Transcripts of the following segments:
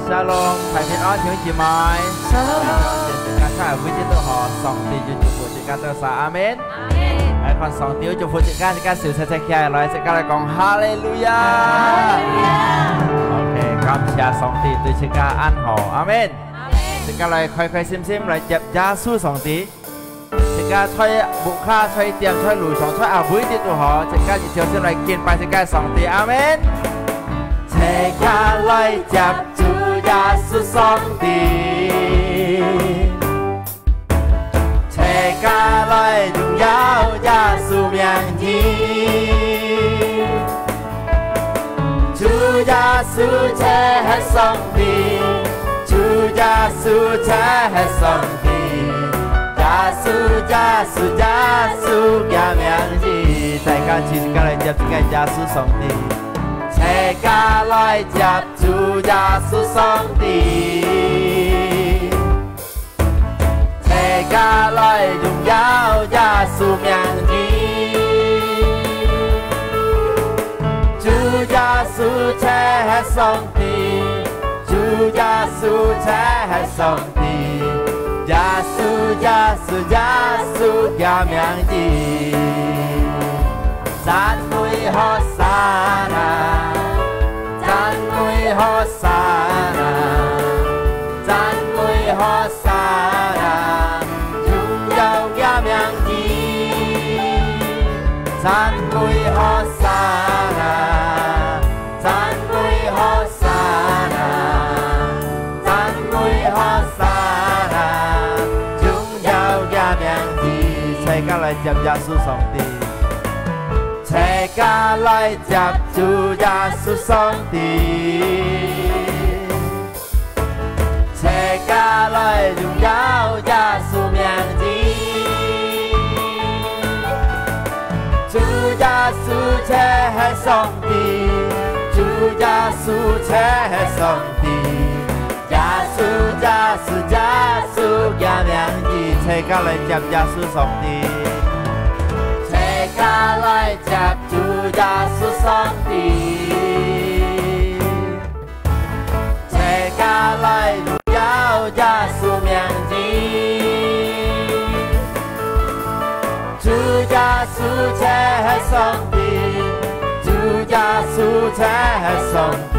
Shalom, thầy thiên áo thiếu chị mai. Shalom. Các cha quý tín đồ họ song ti cho chúc phúc các ta sa amen. Ai con song ti chúc phúc các sự sẽ khai lại sẽ các lại con hallelujah. Ok, cảm謝上帝對大家安好，阿門。大家來開開心心來接耶穌上帝。大家吹木卡、吹電、吹爐上、吹阿妹啲都好，大家一條先來敬拜大家上帝，阿門。大家來接主耶穌上帝，大家來榮耀耶穌名字。主耶穌才係上帝，主耶穌才係上帝，耶穌嘅名字，大家一家來接這個耶穌上帝，大家來接主耶穌上帝，大家來榮耀耶穌名字。主耶穌才係上帝，主耶穌才係上帝，耶穌嘅名字，讚美何沙那，讚美何沙那，讚美何沙那，榮耀嘅名字，讚美何沙那。大家來接耶穌上帝，大家來接主耶穌上帝，大家來榮耀耶穌名字。主耶穌才係上帝，主耶穌才係上帝，耶穌嘅名字，大家來接耶穌上帝。大家來接主耶穌上帝，大家來榮耀耶穌名字。主耶穌才係上帝，主耶穌才係上帝，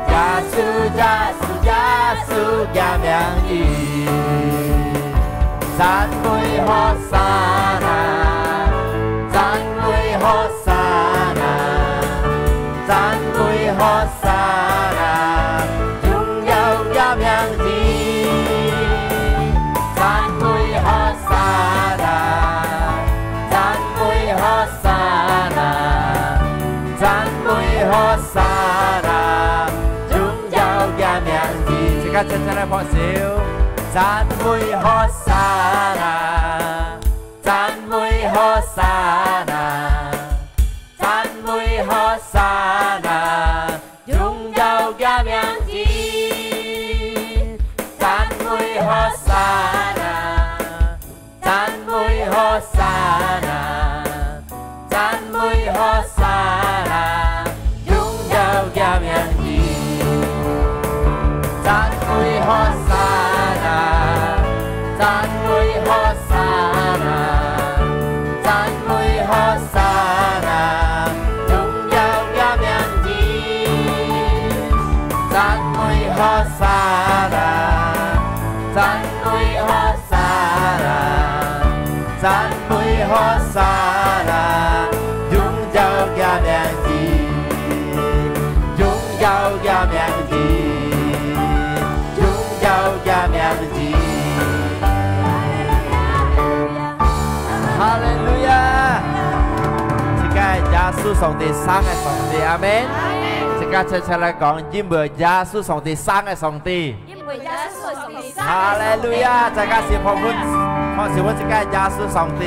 耶穌嘅名字，讚美何沙那。何沙那，讚美何沙那，榮耀嘅名字，讚美何沙那，讚美何沙那，讚美何沙那，榮耀嘅名字，即刻唱出嚟放笑，讚美何沙那。Hosanna Tan vui Hosanna Dung dầu gia miang chi Tan vui Hosanna Tan vui Hosanna Tan vui Hosanna Dung dầu gia miang chi Tan vui Hosanna Tan vui Hosanna Tan vui Hosanna Dung dầu gia miang chi Tan vui Hosanna Tan vui Hosanna Tan vui Hosanna Dung dầu gia miang chi Dung dầu gia miang chi Dung dầu gia miang chi Hallelujah Xin ca Giê-xu song帝生嘅上帝 Amen xin ca齊齊嚟講因為Giê-xu上帝生嘅上帝 Hallelujah 大家是捧小歡xin ca Giê-xu上帝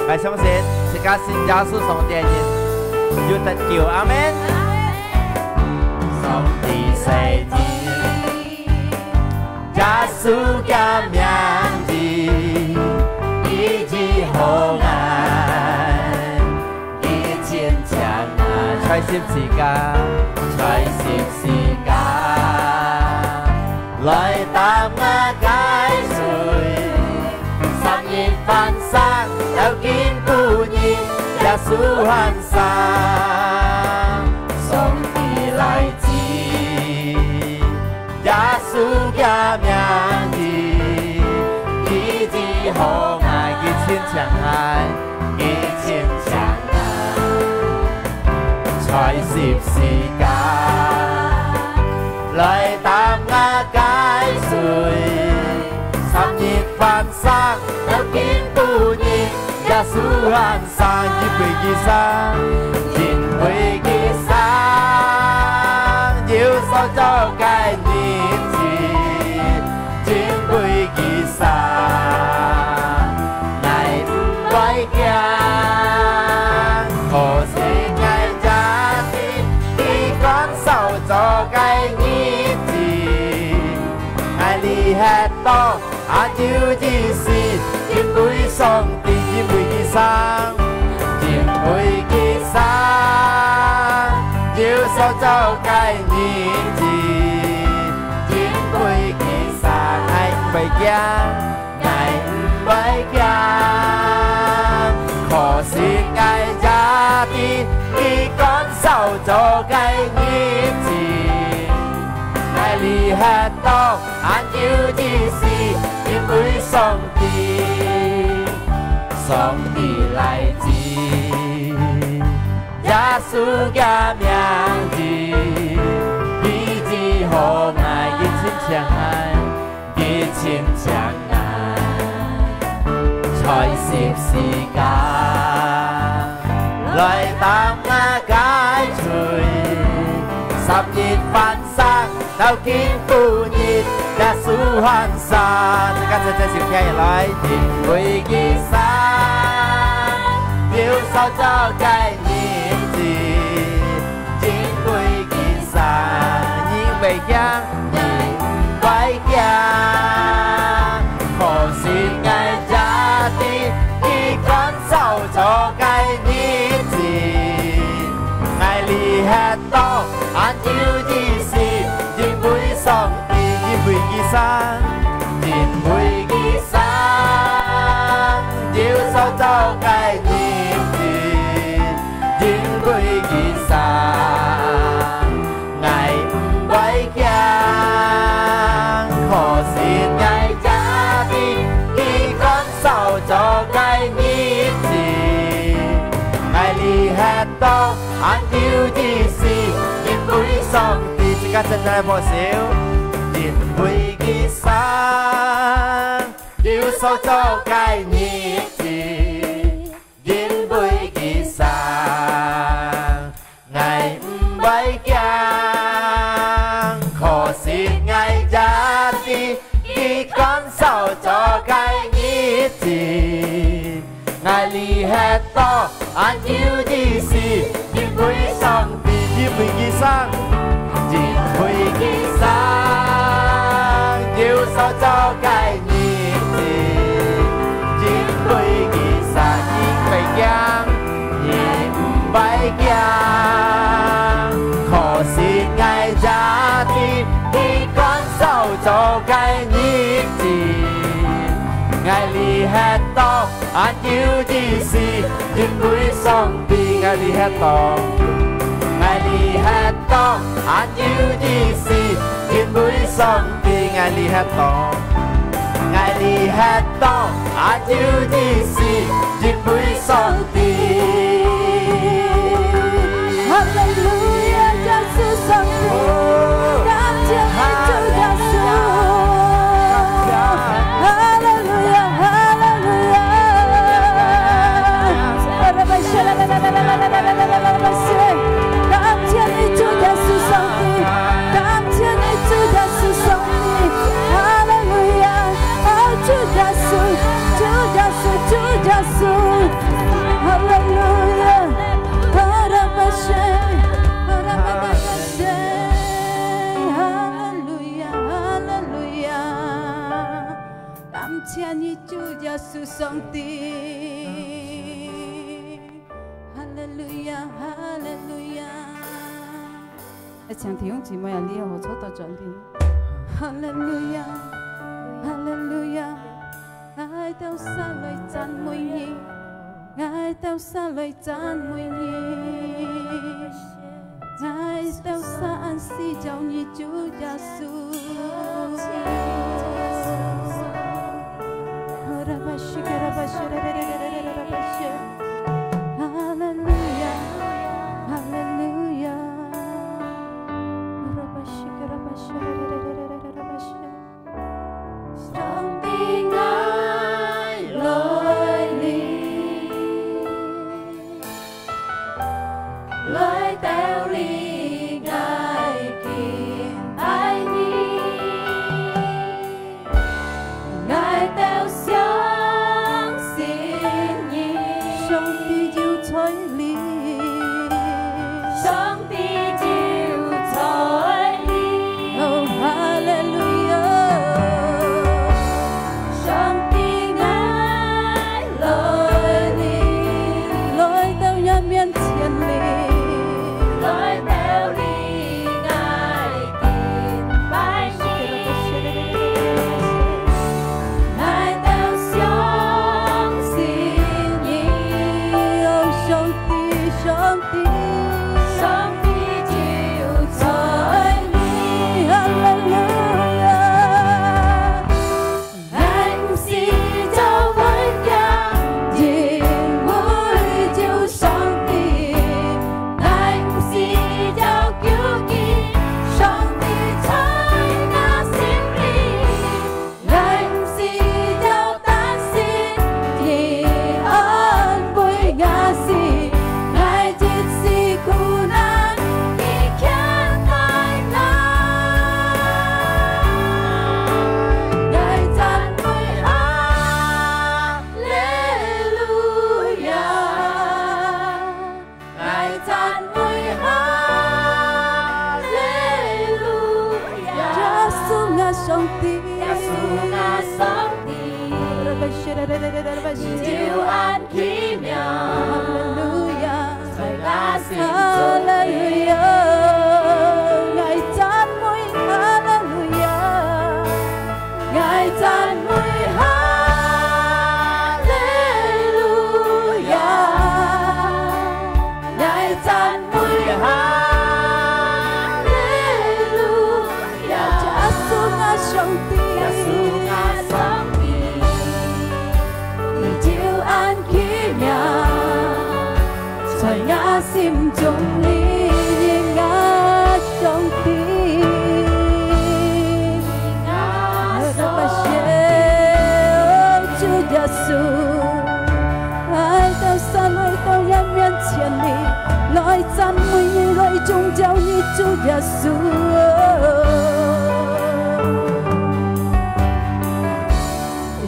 係相信xin ca信Giê-xu上帝嘅人要得救 Amen 上帝聖子Giê-xu嘅名字好愛，以前長愛，在十字架，在十字架，來擔我解罪，十月翻生，有見故意，耶穌很生，上帝來自，耶穌嘅名字，以至好。千強愛，一千強愛，在十字架，來擔我解罪，十月翻生，有見故意，耶穌很生，一輩一生，一輩一生，要受造該年紀，一輩一生。何時愛家的你感受咗該日子，愛你吃多，阿要意思，因為上帝因為佢生，因為佢生，要受咗該日子，因為佢生，愛唔會驚，愛唔會驚。何時愛家的你感受咗該日子，愛你吃多，還要意思，因為上帝來自，耶穌嘅名字，以至可愛，一千強愛，一千強愛，在十字架。來擔我解罪，十月翻生，到見故熱，耶穌很生，大家齊齊笑起來，因為佢生，要受咗該日子，因為佢生，因為驚，因為驚，何時愛家的你感受咗該日子。你吃多，還要意思，因為上帝，因為佢生，因為佢生，要受咗該日子，因為佢生，愛唔會驚，何時愛家的你感受咗該日子，愛你吃多。還要意思，因為上帝自家真係破曉，因為佢生，要受咗該日子，因為佢生，愛唔會驚，可是愛家的，佢感受咗該日字，愛你係多，愛要的是，願會上帝，願會嘅生，願會嘅生，要手做計日子，願會嘅生，應被驚，亦唔被驚，可是愛家庭，佢講手做計日子。愛你係多，愛要的是，願會上帝。愛你係多，愛你係多，愛要的是，願會上帝。愛你係多，愛你係多，愛要的是，願會上帝。哈利路亞，耶穌上帝，感謝你主耶穌。感謝你主耶穌上帝，感謝你主耶穌上帝，哈利路亞，主耶穌，主耶穌，主耶穌，哈利路亞，哈拉巴謝，哈拉巴謝，哈利路亞，哈利路亞，感謝你主耶穌上帝。哈利路亞，一場弟兄姊妹啊，你又坐到上邊。哈利路亞，哈利路亞，愛到沙裏讚美你，愛到沙裏讚美你，愛到沙安息就你主耶穌。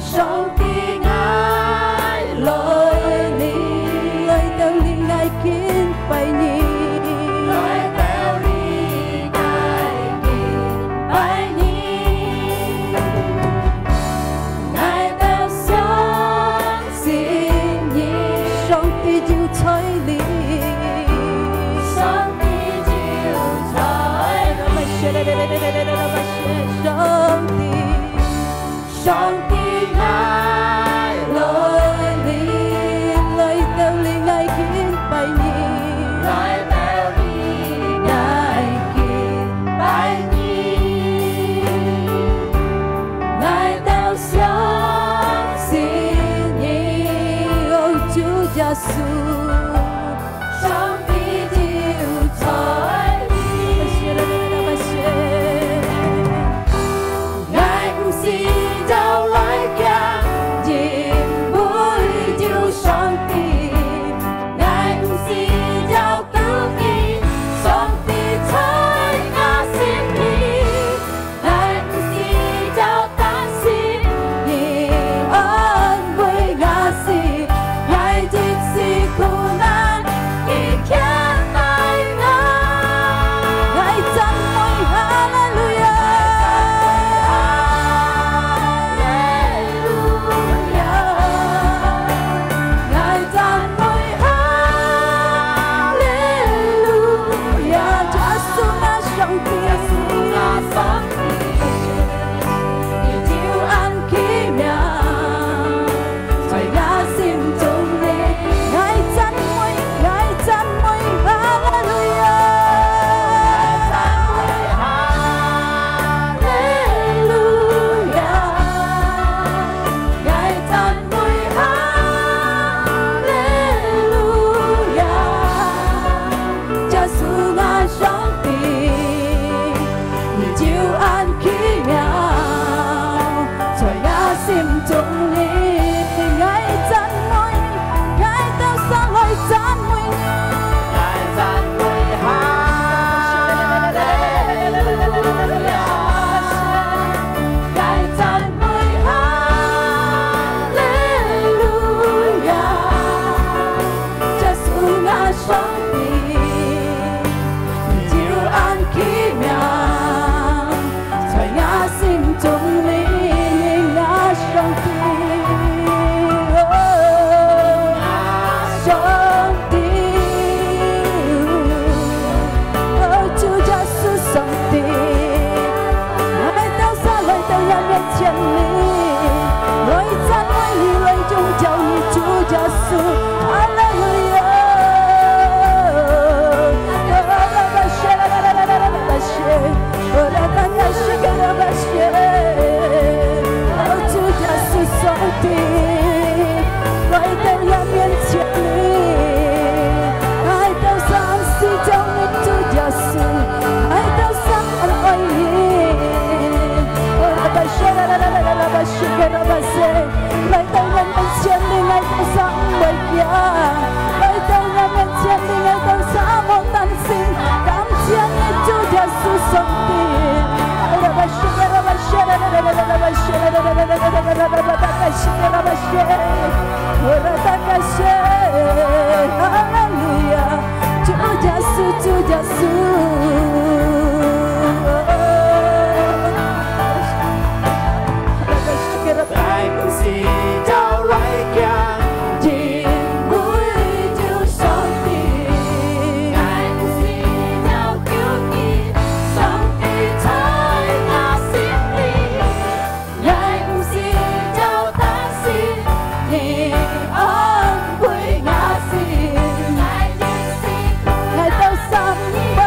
上帝愛。Hãy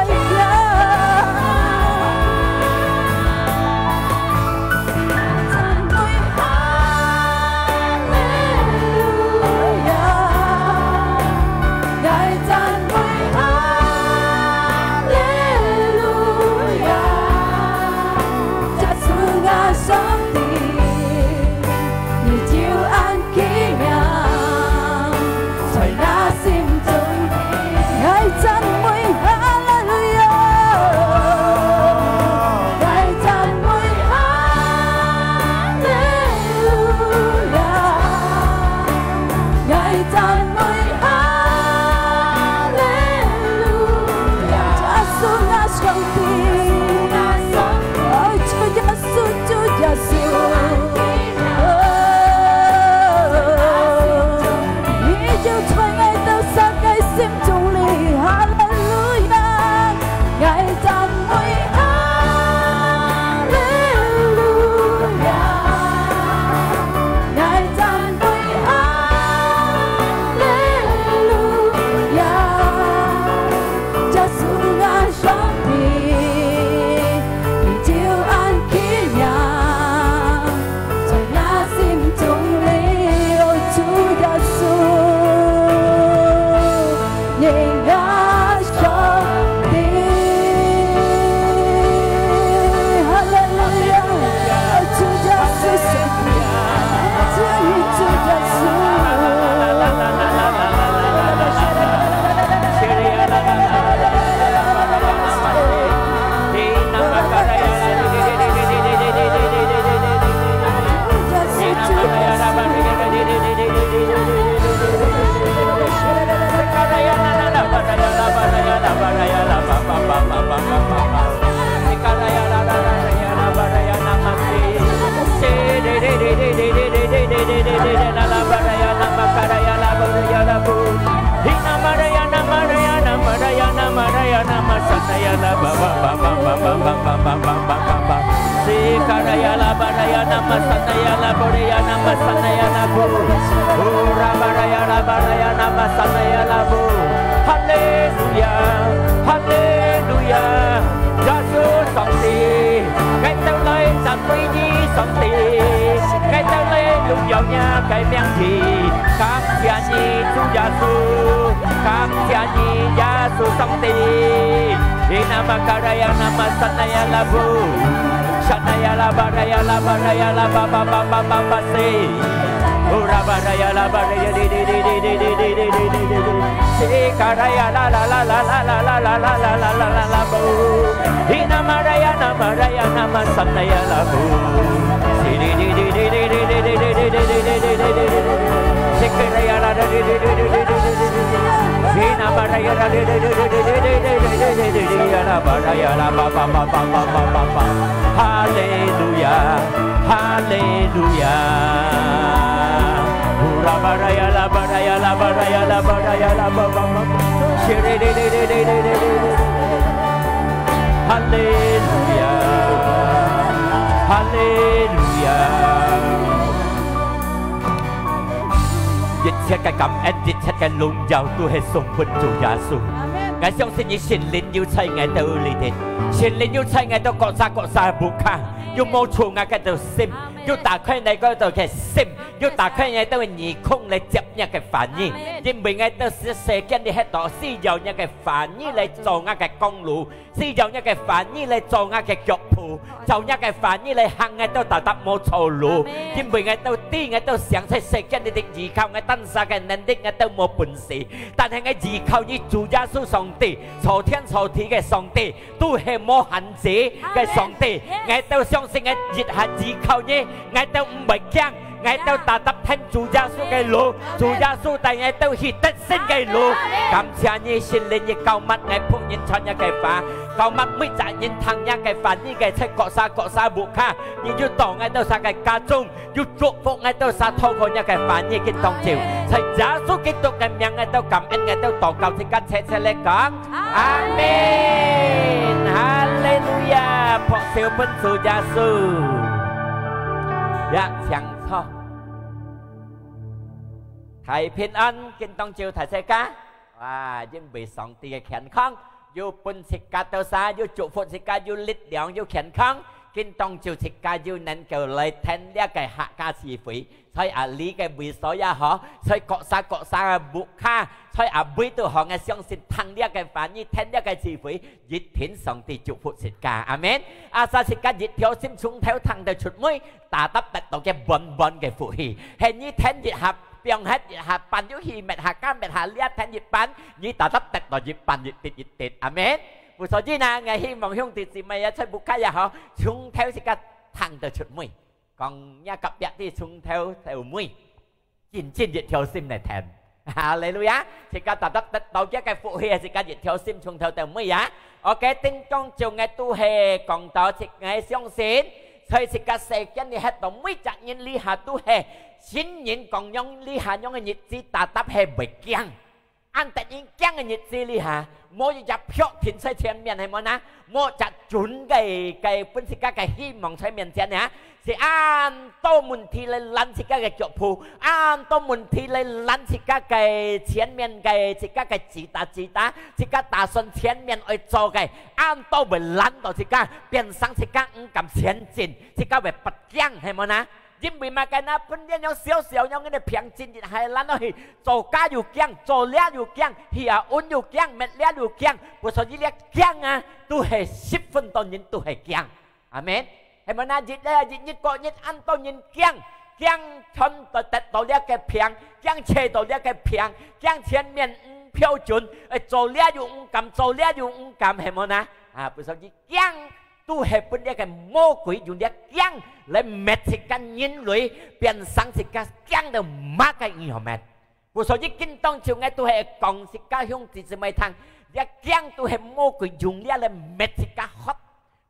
subscribe baraya nama sanaya la baraya nama sanaya la bu. Ura baraya nama sanaya la bu. Hallelujah, Hallelujah. Giêsu song ti, cái tao lấy chặt quý nhi song ti, cái tao lấy lúc giàu nhà cái miếng gì, cảm謝你主耶穌，感謝你耶穌上帝。Inama karaya nama sanaya labu, sanaya la baraya la baraya la ba ba ba ba ba ba se. Ura baraya la baraya di di di di di di di di di di di. Se karaya la la la la la la la la la la la la la la bu. Inama raya nama sanaya labu. Se di di di di di di di di di di di di di di di. Se karaya la di di di di di di di di. Inama raya la di di di di di di di di di. Hallelujah, Hallelujah. La baraya la baraya la baraya la baraya la ba ba ba. Hallelujah, Hallelujah. Dịch sẽ cái cảm ơn, dịch sẽ cái lùng giàu tôi hay sung vinh chủ Giêsu. Ngài相信你神靈要砌我到裏邊，神靈要砌我到各沙不卡，要冇錯我嗰度心，要打開你嗰度嘅心，要打開你到耳孔嚟接一嘅反應，因為我到世間你喺度使用一嘅反應嚟做我嘅公路，使用一嘅反應嚟做我嘅腳步，做一嘅反應嚟行我到達達冇錯路，因為我到啲我到想喺世間你哋依靠我當下嘅能力我都冇本事，但係我依靠你主耶穌上帝，朝天朝地嘅上帝，都係冇限制嘅上帝，我都相信我越係依靠你，我都唔會驚。我都達到聽主耶穌嘅路，主耶穌帶我都去得勝嘅路。感謝你神靈嘅救物，我仆人傳一嘅法，救物每責任聽一嘅法，呢嘅出各沙無卡，你要當我到晒嘅家中，要祝福我到晒透過一嘅法，呢嘅當照，係耶穌基督嘅名，我都感恩，我都禱告，即刻切嚟講，阿門，哈利路亞，破小本主耶穌，一強錯。Thầy phiên ân kinh tông chiều thầy sẽ cá và những bị sòng tì khen khăn dù bún xịt cá tàu xa dù trụ phụt xịt cá dù lít đéo dù khen khăn kinh tông chiều xịt cá dù nên cầu lời thân đĩa cái hạ ca xì phí xoay lý cái bị xóa ya họ xoay cọ xa bụng kha xoay bấy từ họ nghe xong xin thăng đĩa cái phá như thân đĩa cái xì phí dịch thiến sòng tì trụ phụt xịt cá amen sa xịt cá dịch theo xin xuống theo thăng theo chuột mũi tà tắp đặt tổ cái bòn cái phụ hì hình như thân dịch hạp Piang hết hạt pan yếu hi mệt hạt cam mệt hạt liệt thành dịch pan như ta tấp tật dịch pan dịch tịt amen. Buổi sáng chi na ngày hi mong hiông tịt gì mày chơi bục cái họ xuống theo cái thằng từ chuột mũi còn nhà cặp đẹp thì xuống theo mũi chín dịch theo sim này thèm Hallelujah thì cái ta tấp tật đầu cái phụ hi thì cái dịch theo sim xuống theo mũi á ok tinh trong chiều ngày tu hè còn tao thì ngày xong xin thời thì cái xe cái này hết tổng mấy chặt nhân li hà tu hè xin nhìn còn nhông li hà nhông cái nhiệt gì ta tấp hè bị kiang anh tự nhiên kiang cái nhiệt gì li hà mỗi chặt phiếu thìn sai tiền miền hay món á mỗi chặt chuẩn cái phân tích cái hy vọng sai miền tiền nhá thì anh tô muốn thi lên lăn thì cái chỗ phù anh tô muốn thi lên lăn thì cái tiền miền cái thì cái chỉ ta thì cái ta xuân tiền miền ở chỗ cái anh tô bị lăn đó thì cái biến sang thì cái cầm tiền tiền thì cái bị bật giang hay món áยิ่งบีมากันนะเพื่อนยังเสียวยังเนี่ยเพียงจินจิตให้ล้านน้อยโจก้าอยู่เกี้ยงโจเลี้ยอยู่เกี้ยงเหี่ยอุ่นอยู่เกี้ยงเม็ดเลี้ยอยู่เกี้ยงผู้สาวยิ่งเลี้ยเกี้ยงอ่ะตัวให้10 phân ตอนยินตัวให้เกี้ยงอาเมนให้มันน่าจิตได้จิตก็จิตอันตอนยินเกี้ยงชนตัวแต่ตัวเลี้ยแกเพียงเกี้ยงเชยตัวเลี้ยแกเพียงเกี้ยงเทียนเมียนเพียวจุนโจเลี้ยอยู่กำโจเลี้ยอยู่กำให้มันนะผู้สาวยิ่งเกี้ยงtu hệ bên đây cái mô quỷ dùng để kiang lấy mệt thì can nhìn lưỡi biến sáng thì can kiang được má cái nhiều mệt một số những kinh tông chiều ngay tu hệ còn thì ca hung thì sẽ mấy thằng để kiang tu hệ mô quỷ dùng để lấy mệt thì ca hot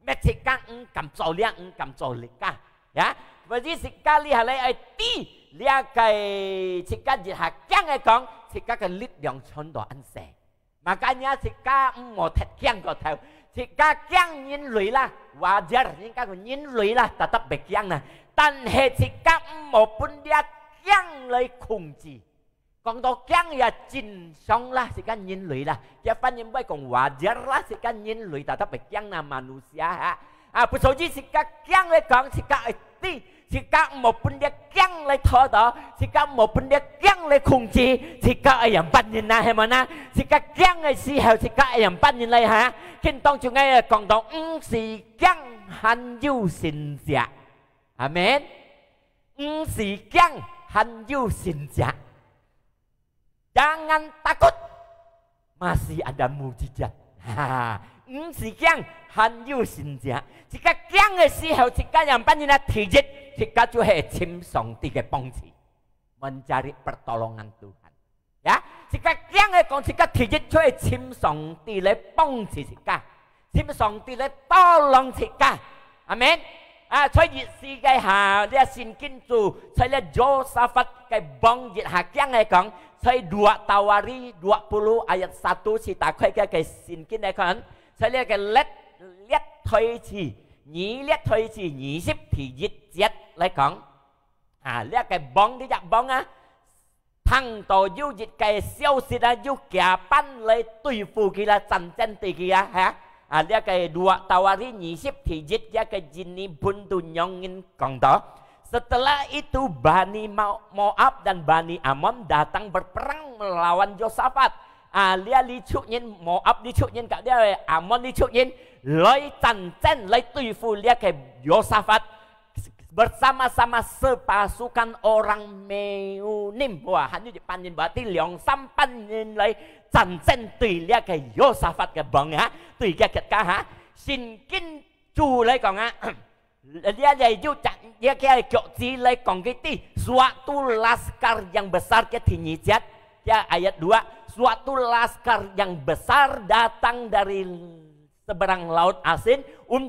mệt thì ca cầm trầu lia cầm trầu lia ca ya và gì thì ca lia lấy ai ti lia cái thì ca gì hạt kiang ai còn thì ca cái lít dòng chôn đồ ăn xẻ mà cái nhá thì ca một thạch kiang có theo thì cả kiang nhìn lưỡi là và giờ những cái nhìn lưỡi là ta tập bạch kiang nè但係是甲冇本啲姜嚟控制，講到姜也真相啦，是間人類啦，一般人唔會講話啫啦，是間人類，但係別姜那 manusia 啊，不所以是甲姜嚟講，是甲啲，是甲冇本啲姜嚟拖到，是甲冇本啲姜嚟控制，是甲人班人啊，係咪啊？是甲姜嘅時候，是甲人班人嚟嚇，見當中嘅講到是姜很有善者。Amen. Si kiang hanyu sinja. Jangan takut. Masih ada mujizat. Si kiang hanyu sinja. Jika kiang嘅時候，jika yang panjina dijit, jika就係請上帝嘅幫持， mencari pertolongan Tuhan. Ya, jika kiang嘅講jika dijit 就係請上帝嚟幫持jika，請上帝嚟tolong jika. Amen. 所以世界下呢聖經主，所以呢 Josaphat 嘅幫熱下經嚟講，所以2 Tawari 20 ayat 1 si打開嘅聖經嚟講，所以呢個列推詞20thì dịch chết嚟講，呢個幫啲入幫啊，thằng tổ du dịch cái siêu sĩ đã du kẻ ban lấy tùy phù kỳ là chân chân tùy kỳ ha. Dia cái 2 Tawari 20 thì dịch dia cái jini buntu nyongin kong đó. Setelah itu Bani Moab dan Bani Ammon datang berperang melawan Josaphat. Dia licunin Moab licunin cả dia Ammon licunin lấy chân chân lấy tùy phù dia cái Josaphat bersama-sama sepasukan orang Meunim. Wah, hanya dipanjin berarti 2-3 panjin lấy chân chân tùy lia cái Josaphat cái bang ha, tùy cái cả ha. Xin kinh chủ lấy còn ha. Dia dari ju dia cái kiểu gì lấy còn cái ti suatu laskar yang besar ke tinyijat. Ya ayat 2, suatu laskar yang besar datang dari seberang laut Asin,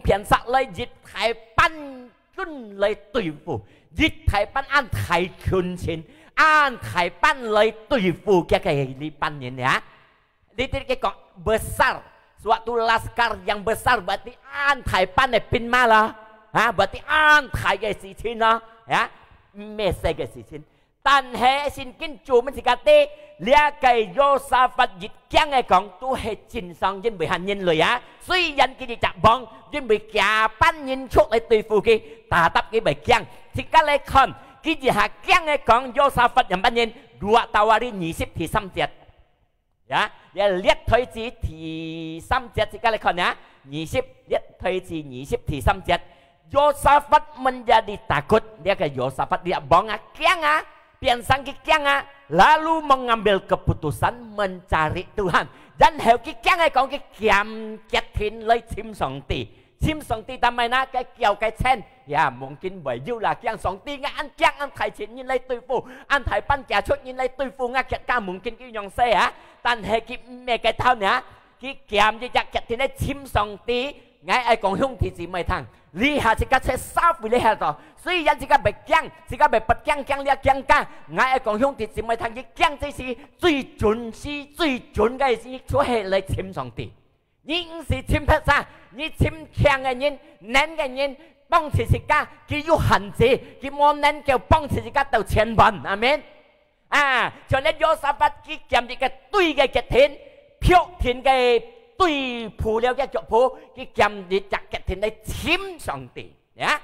piansa lấy dịch Thái Pan Kun lấy tùy phù, dịch Thái Pan an Thái Kun xin, an Thái Pan lấy tùy phù cái li pan ini ya. Di cái kok besar, suatu laskar yang besar berarti an Thái Pan này pin malah, berarti an Thái cái gì xin nó, ya, mese cái gì xin. Tan he xin kinh chủ mình chỉ kate lia cái Josaphat dịch kiang cái con tu he chín sang dân bị hành nhân lời á, suy dân cái gì chạm bong dân bị cả pan nhân chốt lại tùy phù kia, ta tập cái bài kiang, thì cái lấy con cái gì hạ kiang cái con Josaphat yang pan nhân 2 Tawari 20 thì 3 节, ya, dia lihat thời chỉ thì 3 节thì cái lấy con ya, 20 lihat thời chỉ 20 thì 3 节, Josaphat menjadi takut dia ke Josaphat dia bong kiang piansang kiang lalu mengambil keputusan mencari Tuhan dan heo kiang còn cái kiam ketin lấy chim song ti tamai na cái kiao cái chen ya mungkin bởi dù là kiang song ti nga an thai chín nhìn lấy tùy phù an thai pan trả chốt nhìn lấy tùy phù nga kiat ca mungkin cái nhong xe á tan he cái mẹ cái thao nè cái kiam chỉ chắc ketin lấy chim song ti ngay ai còn hung thì gì mày thằng li hà chỉ cái xe sao vì li hà rồi suy dân chỉ cái bạch kiang chỉ cái bạch bạch kiang lia kiang ca ngay ai còn hung thì gì mày thằng cái kiang thì gì最准cái gì chúa hệ lấy chim song ti những gì chim thật ra những chim kiang cái nhìn nén cái nhìn bông thì cái cái yêu hành gì cái món nén kêu bông thì cái đầu tiền bẩn amen cho nên Josaphat cái kiam thì cái tùy cái thiên phiêu thiên cái tùy phù leo cái chỗ phù cái kiam thì chặt cái thiên đấy chim song ti ya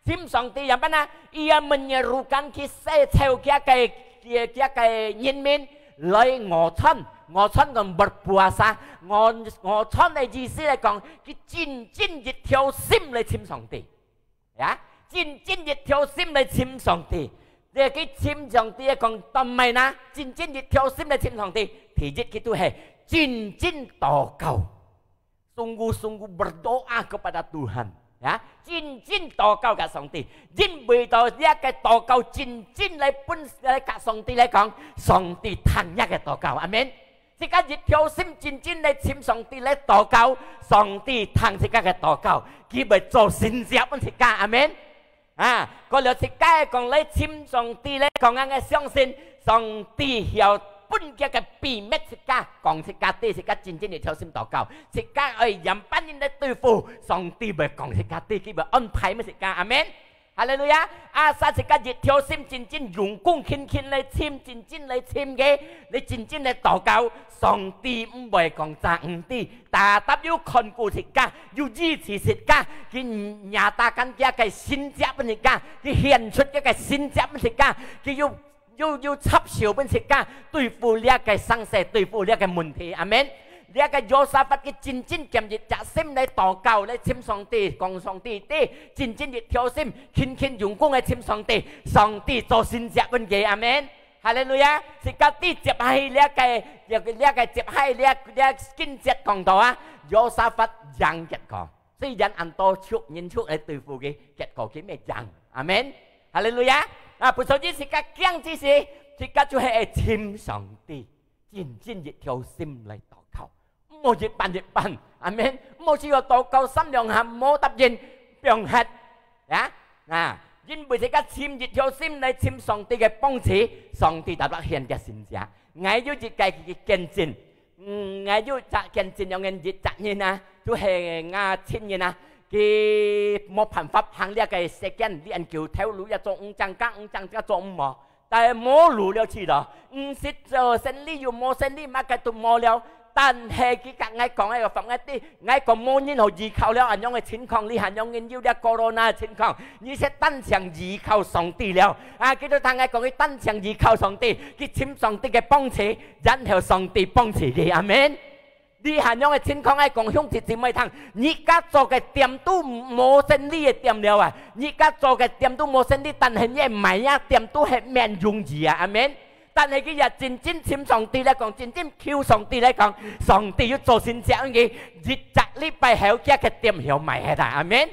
chim song ti yang mana ia menyerukan kisah theo cái nhìn mình lấy ngõ thân còn berpuasa ngõ thân này gì xí lại còn cái chín dịch theo sim lấy chim song ti ya chín dịch theo sim lấy chim song ti để cái chim song ti còn tầm mày na chín dịch theo sim lấy chim song ti thì dịch cái tu hè chín祷告sungguh berdoa kepada Tuhan ya chín祷告cả song ti chín bị tao ra cái祷告chín lại pun lại cả song ti lại còn song ti thằng nhá cái祷告amen thì cái dịch theo sim chín lại chim song ti lại祷告song ti thằng thì cái祷告khi bị做神接vẫn thì cả amen còn là thì cái còn lấy chim song ti lại còn nghe相信上帝要本嘅秘密是家講是家啲是家真正嘅挑心禱告，是家人班人嚟對付上帝咪講是家啲，佢咪安排咪是家，阿門。哈利路亞！阿薩是家熱挑心真正用功勤嚟簽，真正嚟簽嘅，你真正嚟禱告，上帝唔會講詐唔啲，但係要看顧是家，要支持是家，佢nhà ta跟嘅新家本是家，佢獻出嘅新家本是家，佢要插手本是家，對付呢個生死，對付呢個問題，阿門。呢個約沙法嘅真正今日熱心嚟禱告嚟簽上帝，講上帝啲真正熱挑心，勤用功嚟簽上帝，上帝做先接本嘅，阿門。哈利路亞！是家啲接係呢個接係呢經節講到啊，約沙法讓結果，雖然按多出人出嚟對付嘅結果佢咩讓，阿門。哈利路亞！啊，不錯之是家講之時，是家就係簽上帝，真正熱挑心嚟禱告。冇熱辦，阿門！冇試過禱告心量下冇答應，병hết啊！因為這個簽熱挑心嚟簽上帝嘅幫持，上帝答落獻嘅善者，我要熱計嘅見證，我要責見證有人熱責任啊，都係我親人啊，佢冇辦法行呢個世間，啲人叫跳路一做五張加做五毛，但係冇路了去了，識做生意又冇生意，乜嘅都冇了。但係佢隔籬講喺個房一啲，籬個冇人好依靠了，安樣嘅情況，你係樣人要啲 corona 情況，你係單向依靠上帝了。啊，佢都聽佢講佢單向依靠上帝，佢簽上帝嘅幫持，然後上帝幫持佢，阿門。你係樣嘅情況喺講兄弟姊妹聽，而家做嘅店都冇生意嘅店了啊，而家做嘅店都冇生意，但係你買啊店都係免容易啊，阿門。但係佢日真正簽上帝嚟講，真正求上帝嚟講，上帝要做先這樣嘅，日擇禮拜後嘅嘅店後賣係大，阿門。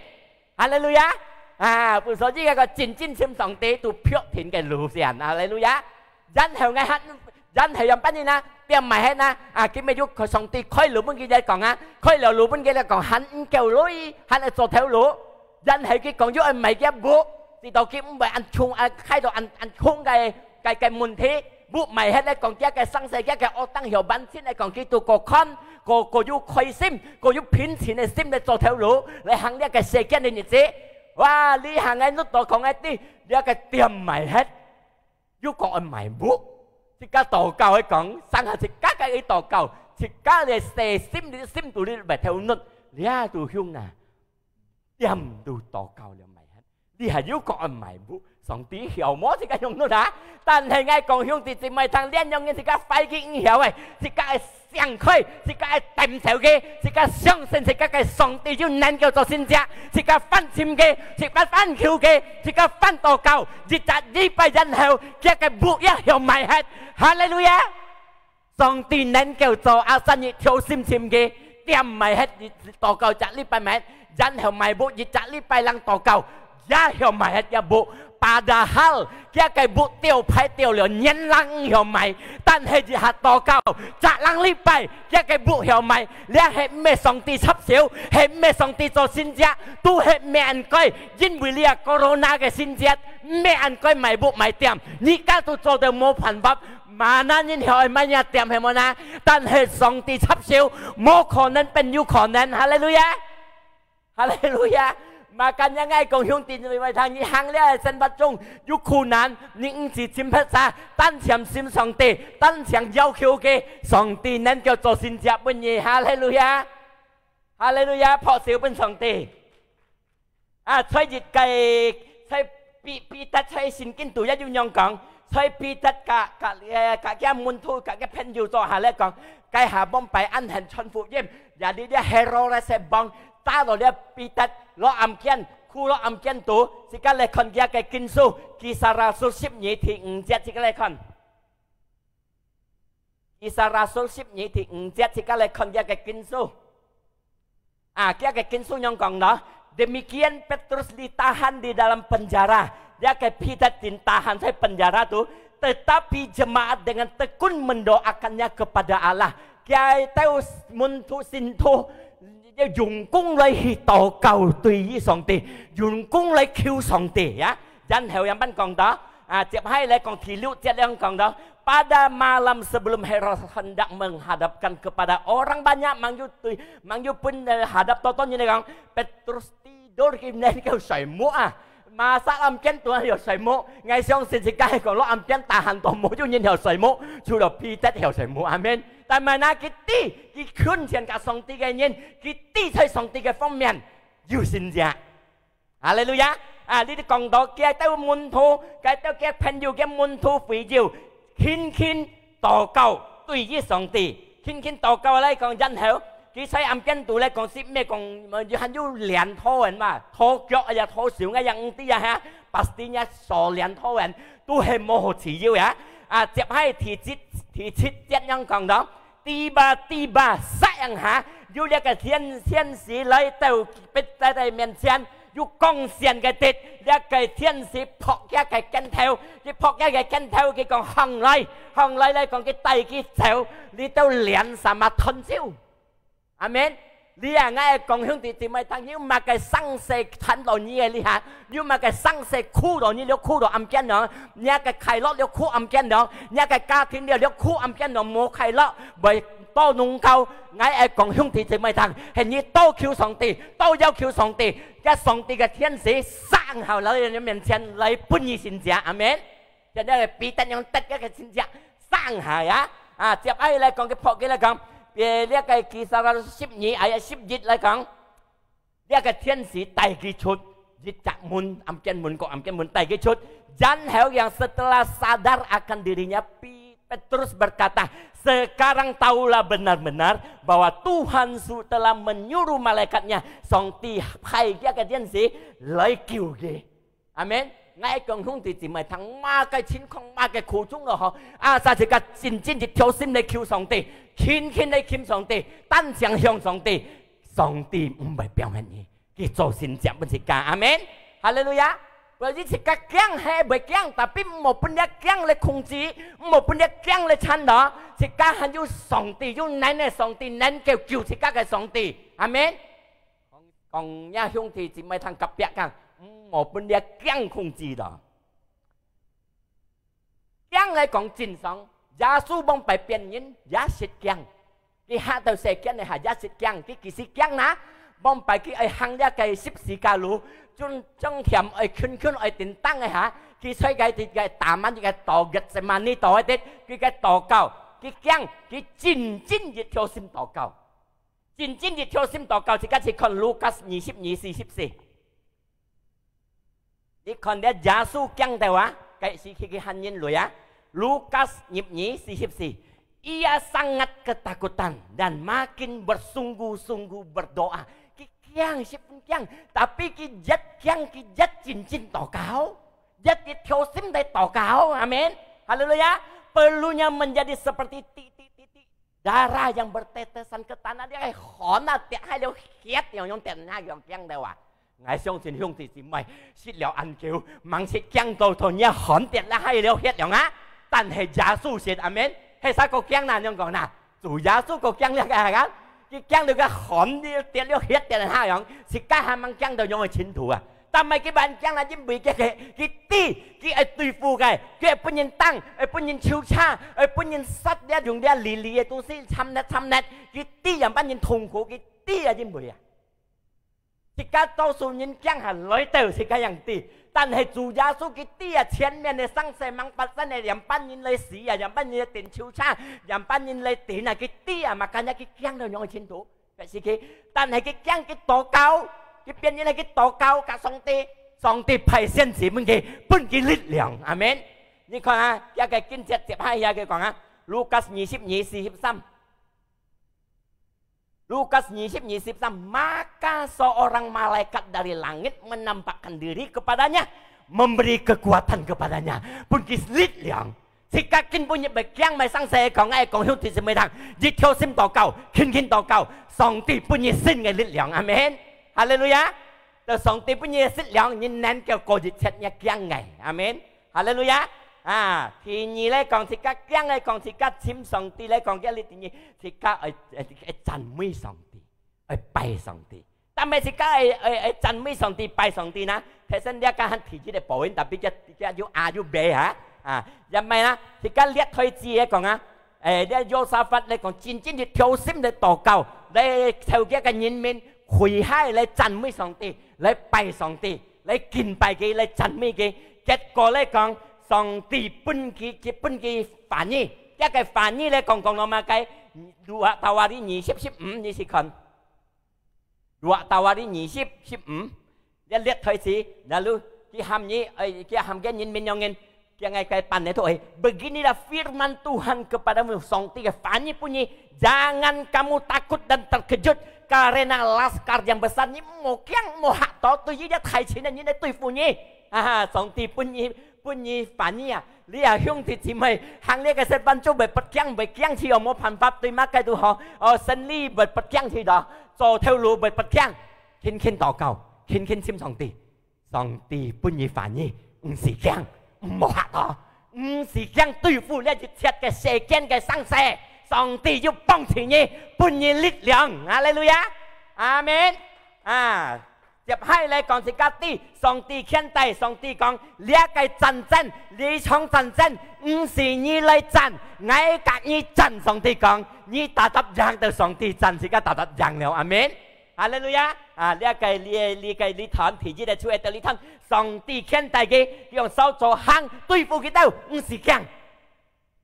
哈利路亞！啊，不所以個真正簽上帝都標天嘅路線，哈利路亞！然後嘅客，然後人班人啊，店賣係啦，啊，佢咪要佢上帝開路本嘅嚟講啊，開了路本嘅嚟講，肯叫路，肯嚟做條路，然後佢講要賣嘅步，直到佢唔係按衝按開到按衝嘅。cái問題，不買hết嚟講嘅生死嘅惡當hiệu bản先嚟講佢都個看個要開心，個要騙錢嘅心嚟做條路嚟行呢個世間嘅日子。哇！你行喺度講一啲呢個店買hết，要講係買不，即刻禱告去講，生下即刻嘅禱告，即刻嚟寫心你心度你咪條路，你啊度向啊，店度禱告了買hết，你係要講係買不。上帝曉麼是個用到啦，但係我講兄弟姊妹聽兩樣嘢是個快嘅曉嘅，是個係相開，是個係掂手嘅，是個相信是個嘅上帝要能夠做先者，是個翻簽嘅，是個翻橋嘅，是個翻禱告，日雜禮拜然後嘅嘅目一曉埋hết，哈利路亞！上帝能夠做阿神熱挑心簽嘅，掂埋hết禱告雜禮拜埋，然後埋目日雜禮拜能禱告，也曉埋hết一目。Padahal kia cái bút tiêu phải tiêu了nhân lăng hiểu mày,但係只係禱告，責任禮拜kia cái bút hiểu mày，你係咩上帝插手，係咩上帝做先者，都係咩人該，因為你係 corona 嘅先者，咩人該買bút買店，而家都做到冇辦法，嘛那人曉買嘢店係冇啦，但係上帝插手，冇可能變有可能，哈利路亞，哈利路亞。Makanya ngay kong yung tinaway thang ni hang le san bat chung yu kunan ning chỉ chim phật sa tan chim sim song ti tan chim yao khiu ke song ti nên kêu cho xin chạp bên nhì hallelujah hallelujah phò xíu bên song ti à chơi dịch cây chơi pi tát chơi xin kinh tụ yu nhong kong chơi pi tát cả cái môn thu cả cái pen yu cho hà lê kong cái hà bom phải ăn hành chọn phụ yếm và đi đi hero ra sẽ bong ta rồi đi pi tát lo âm kiên khu lo âm kiên tụ chỉ cái này còn kia cái kinh su Kisara số ship nhị thì chết chỉ cái này còn Kisara số ship nhị thì chết chỉ cái này còn kia cái kinh su à kia cái kinh su yang còn đó demikian Petrus ditahan di dalam penjara dia ke Peter ditahan di penjara tu tetapi jemaat dengan tekun mendoakannya kepada Allah kia tahu muntu sintu dùng cung lấy祷告對於上帝，用cung嚟求上帝呀。然後人班講到啊，接下來講第六節兩講到， pada malam sebelum Herodes hendak menghadapkan kepada orang banyak mang yu pun hadap tonton như này không Petrus tidur kim nên kêu sợi mũ mà sát âm chén tụi hiểu sợi mũ ngày xong xin cái còn lo âm chén tà hành tụi mũ chú nhìn hiểu sợi mũ chú là Peter hiểu sợi mũ amen tại mà na cái khuyên tiền cả song ti cái nhìn cái thay song ti cái phong miền yêu xin giả Hallelujah đi còn đó kia tao môn thu cái tao kia pen yêu cái môn thu phỉ diệu khinh tỏ cầu tùy với song ti khinh tỏ cầu lại còn dân hiểu chỉ xây âm chén tụi lại còn xếp mẹ còn hành du liền thô anh mà thô gió ya thô xỉu ngay yang tí ya ha basti nha sò liền thô anh tu hệ mô hồ chỉ yêu ya tiếp hay thì chít chết nhân còn đó ti ba sai anh hả dulia cái thiên sĩ lấy tàu bít tay tay miền xiên du công xiên cái títlia cái thiên sĩ phọc cái canh theo cái phọc cái canh theo cái còn hằng lại còn cái tay cái theo đi tàu liền sao mà thân siêu Amen. Lý ngay còn hướng thì mày thằng nhưng mà cái sang xe thành đồ như vậy hả? Nhưng mà cái sang xe khu đồ như liệu khu đồ âm chén đó, nhà cái khai lót liệu khu âm chén đó, nhà cái ca thiên liệu khu âm chén đó mua khai lót bởi tô nung cao ngay còn hướng thì mày thằng hình như tô kêu song tỷ, tô giao kêu song tỷ, cái song tỷ cái thiên sĩ sang hào lấy những miền trên lấy bún như xin giả, amen. Cho nên là bị tên những tất cái xin giả sang hả tiếp ai lại còn cái phật cái là cònเรียกไอ้กีสารสิบนี้ไอ้สิบยิดอะไรกันเรียกไอ้เทียนสีไตกี่ชุดยิดจากมุนอัมเจนมุนก็อัมเจนมุนไตกี่ชุดdan hal yang setelah sadar akan dirinya Petrus berkata sekarang tahulah benar-benar bahwa Tuhan telah menyuruh malaikatnya song ti hai kia cái thiên sĩ lấy kiều ghê amen ngay còn không thì chỉ mày thằng ma cái chín không ma cái khổ chúng rồi họ sao chỉ cả chính thì thiếu sinh để cứu song ti khinh để kiếm song ti tan chẳng hướng song ti không phải biểu hiện gì cái做新讲不是假 amen hallelujah bởi vì cái keng hay bởi keng tapi một bên keng lại控制một bên keng lại chăn đó thì cái hắn yêu song ti yêu nén song ti nén kêu cứu thì cái song ti amen còn nhà hướng thì chỉ mày thằng cặp bẹt càng một bên đĩa keng控制的keng来講真相耶穌幫拜變人也是keng cái hạ đầu xe keng này hạ也是keng cái kỳ sĩ keng ná幫拜cái hàng đĩa cái ship sĩ ca lũ trong hiểm khuyên ở tiền tăng này hả cái xoay cái tạm ăn cái tổ gật sẽ mà ni tổ hết cái tổ cao cái keng cái chính dịch theo sim tổ cao chính dịch theo sim tổ cao thì cái chỉ còn Lucas 22:44นี่คนเดียยาสู้แกงแต่ว่าไก่สิคิฮันยินเลยLukas 22:44 ia sangat ketakutan dan makin bersungguh-sungguh berdoa kiang siapa kiang tapi kijat cincin tokau jat theo sim dari tokau amin haleluya perlunya menjadi seperti titik-titik darah yang bertetesan ke tanah dia khona tiak hai leo khiet yang tenna yang kiang dewa ngài xong xin hương thì mày xích liệu ăn kêu mang xích keng đầu thôi nhá hòn tiền là hay liệu hết rồi á但係耶穌說阿們係啥個驚難樣講嗱主耶穌個驚咧係啊cái驚到個寒啲跌了血跌下樣是家下mang驚到用去前途啊但係cái bạn驚là chỉ bị cái tí cái對付cái本人tăng本人超差本人失咧用啲離嘅東西侵net cái tí人本人痛苦cái tí啊只唔會啊thì các toa số nhân chẳng hẳn lối tàu thì cáiอย่างtỷ,但係主耶穌嘅啲前面嘅生死mang發生嘅人班人嚟死人班人電超差，人班人嚟電嘅啲嘛，今日佢驚到用去前途，係是佢，但係佢驚佢禱告，佢變咗係佢禱告กับ上帝派先知們嘅本嘅力量，阿門。你看啊，一個經節接下一個講啊，Lukas 22:43。Lukas 22:43 maka seorang malaikat dari langit menampakkan diri kepadanya memberi kekuatan kepadanya pun kislit liang thì các kinh punya bagian mai sang xe còn ai còn hiếu thì sẽ mới thằng dịch theo sim tổ cầu kinh tổ cầu song ti punya sin ngay lit liang amen hallelujah từ song ti punya sit liang nhìn nén kêu cô dịch chết nhạc giang ngày amen hallelujah thì nhì lấy còn thì các giang lấy còn thì các chim song ti lấy còn cái lit thì các ở chân mi song ti ở bay song tiแต่ไม่สิก็จันไม่สองตีไปสองตีนะแต่เส้นเดียวกันที่จะได้ปล่อยแต่พี่จะอยู่อายุเบฮะ ยังไงนะที่การเลี้ยงถอยจีก่อนนะได้โยซาฟัดเลยก่อนจินที่เที่ยวซิมเลยต่อเก่าได้เที่ยวแก่กันยินมินคุยให้เลยจันไม่2 ตีเลยไป2 ตีเลยกินไปกี่เลยจันไม่กี่เจ็ดก็เลยก่อน2 ตีปุ่นกี่ฝานี่แก่ไก่ฝานี่เลยก่อนลงมาไก่ดูว่าตาวารี20คนดูว่าตาวารี20เรียกถอยจีนะลูกที่ทำนี้ที่ทำแก่ยินมินยังเงินyang kayak pandai tu, beginilah firman Tuhan kepadamu 2 3 Fani punya, jangan kamu takut dan terkejut karena laskar yang besar ni mau kiang mau hak tau tu dia Thai Cina ni tu punya, 2 3 punya Fani ya, dia hiung ti cimai, hang dia keset bancu berperkiangที่เอามาพันปั๊บตัวมาไกลตัวหอสันลี่berperkiangที่ดอโจเทลูberperkiang ขึ้นต่อเก่าขึ้นซิม2 ตีปุ่นยี่ฝันยี่สี่แกงหมอต่อสี่แกงตุยฟูเนี่ยจะเช็ดแกเสกแกสังเส2 ตียุบป้องทีนี้ปุ่นยี่ลิดเหลียงอะไรลูยะอาเมนจะให้เลยก่อนสิกาตี2 ตีเขียนไต2 ตีกองเลี้ยไก่จันเส้นลีช่องจันเส้นสี่ยี่เลยจันไงกัดยี่จัน2 ตีกองยี่ตาตับยางแต่2 ตีจันสิกาตาตับยางแล้วอาเมนฮาเลลูยาเรียกไก่ลีฐานที่จะช่วยแต่ลีฐาน2 ตีเขียนไตกี่用手做行對付佢到50強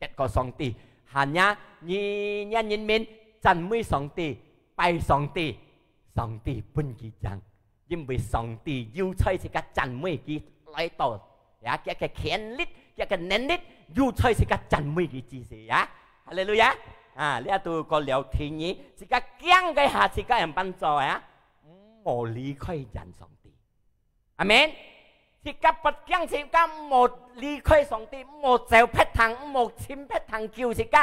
一個2 ตีหันยะนี่ยินมินจันไม่2 ตีไป2 ตี2 ตีปุ่นกี่จังยิ่งไป2 ตียูใช้สิกาจันไม่กี่ไล่ต่ออย่าแกเขียนลิดแกเน้นลิดยูใช้สิกาจันไม่กี่จีเสียฮาเลลูยาเรียกตัวก็เหลียวทีนี้สิกาเกี้ยงไก่หาสิกาอย่างปันจอยหมดลีค่อยจัน2 ตีอเมนสิกาปัดเกี้ยงสิกาหมดลีค่อย2 ตีหมดเซลเพชรทางหมดชิมเพชรทางคิวสิกา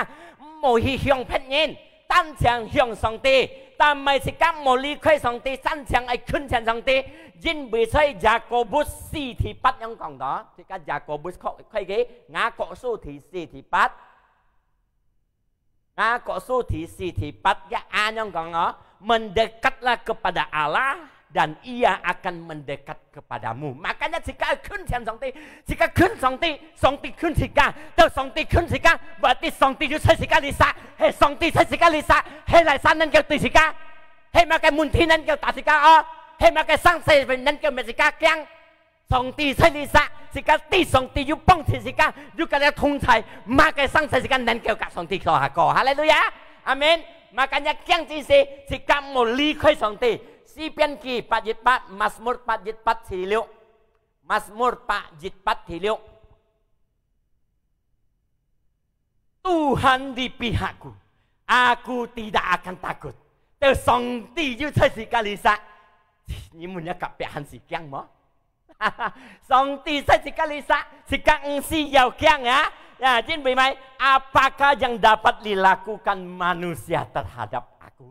หมดฮิฮยองเพชรเงินตั้งเชียงฮยอง2 ตีแต่ไม่สิกาหมดลีค่อย2 ตีสั้นเชียงไอ้ขึ้นเชียง2 ตียินไปใช้ยาโกบุส4 ที่8ยังก่อนต่อสิกายาโกบุสค่อยกี่งาเกาะสู้ที่4 ที่8Kok suci sifat ya anyong kong mendekatlah kepada Allah dan ia akan mendekat kepadamu. Makanya jika kun 2 ตีjika kun 2 ตี2 ตีkun jika到2 ตีkun jika berarti 2 ตี就ใช้สิกาลิสะให้2 ตีใช้สิกาลิสะให้หลายสันนั้นเกี่ยวติสิกาให้มาแกมุนที่นั้นเกี่ยวตาสิกาให้มาแกสร้างเสร็จนั้นเกี่ยวเมสิกาเกียง2 ตีใช้ลิสะสิกาตี2 ตียุบป้องที่สิกายุกันแล้วทงชัยมาแกสร้างเสร็จสิกานั้นเกี่ยวกับ2 ตีต่อหากฮาเลลูยาอาเมนมากันยักเกียงที่สิกาหมดลีค่อย2 ตีsi pian ki 4 Mazmur 4 thì liệu Mazmur 4 thì liệu Tuhan di pihakku aku tidak akan takut từ 2 ตีอยู่ใช้สิกาลิสะนี่มันจะกลับไปหันสิเกียงมั้ง2 ตีใช้สิกาลิสะสิกาสิยาวเกียงya jinไปไหม apakah yang dapat dilakukan manusia terhadap aku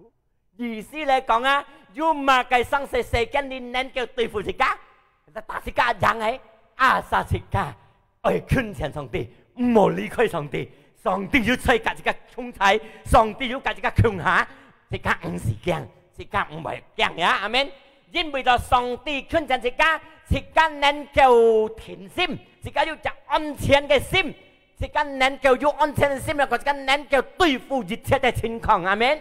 ดีสิเลยก่อนยูมาไกสังเสกกันดินเน้นเกี่ยวตีฟุสิกาแต่ตาสิกายังไงซาสิกาขึ้นเชียน2 ตีโมลีค่อย2 ตี2 ตียุใช้กัดสิกาชุ่งใช้2 ตียุกัดสิกาคึงหาสิกาสิเกียงสิกาไม่เกียงเนี่ยอาเมนยินไปต่อ2 ตีขึ้นเชียนสิกาเน้นเกี่ยวถิ่นซิมสิกาอยู่จะอ่อนเชียนกับซิมสิกาเน้นเกี่ยวอยู่อ่อนเชียนซิมแล้วก็สิกาเน้นเกี่ยวตีฟุจิตเชียแต่ชินของอาเมน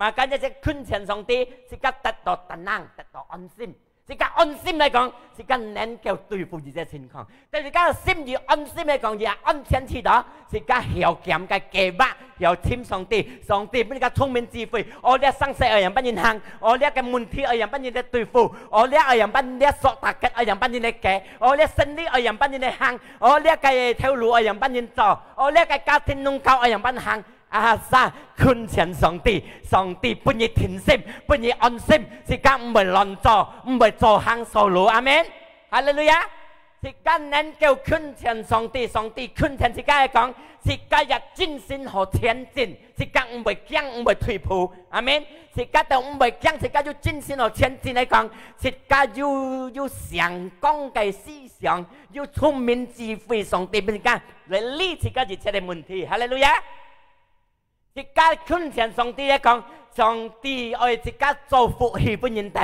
makanyaจะขึ้นเชียน2 ตีสิกาตัดต่อตะนั่งตัดต่อออนซิมสิกาออนซิมเลยก่อนสิกาเน้นเกี่ยวตุยฟูจิเจชินของแต่สิกาซิมอยู่ออนซิมเลยก่อนอย่าออนเชียนที่ต่อสิกาเหี่ยวแกมกับเก็บเหี่ยวทิม2 ตี2 ตีเป็นการทุ่งเป็นจีฟุยเรียกสังเสอย่างปัญญาหังเรียกกันมุนที่อย่างปัญญาตุยฟูเรียกอย่างปัญญาสอตาเกตอย่างปัญญาแก่เรียกเซนลี่อย่างปัญญาหังเรียกกันเทวลูอย่างปัญญาจ่อเรียกกันกาทินนุ่งเกาอย่างปัญญาหังซาขึ้นเชียน2 ตีปุ่นยี่ถิ่นซิมปุ่นยี่ออนซิมสิกาไม่หลอนจอไม่จอหังโซโลอาเมนฮาเลลูยาสิกาเน้นเกี่ยวขึ้นเชียน2 ตีขึ้นเชียนสิกาของสิกาอยากจิ้นสินหัวเทียนจินสิกาไม่เกี้ยงไม่ถุยผูอาเมนสิกาแต่ไม่เกี้ยงสิกาอยู่จิ้นสินหัวเทียนจินในของสิกาอยู่เสียงก้องไก่สีเสียงอยู่ทุ่มมินจีฟี2 ตีเป็นสิกาเลยลีสิกาจิตเชดมุนทีฮาเลลูยาสิกาขึ้นเชียน2 ตีของ2 ตีสิกาโจฟุฮีปุ่นยินแต่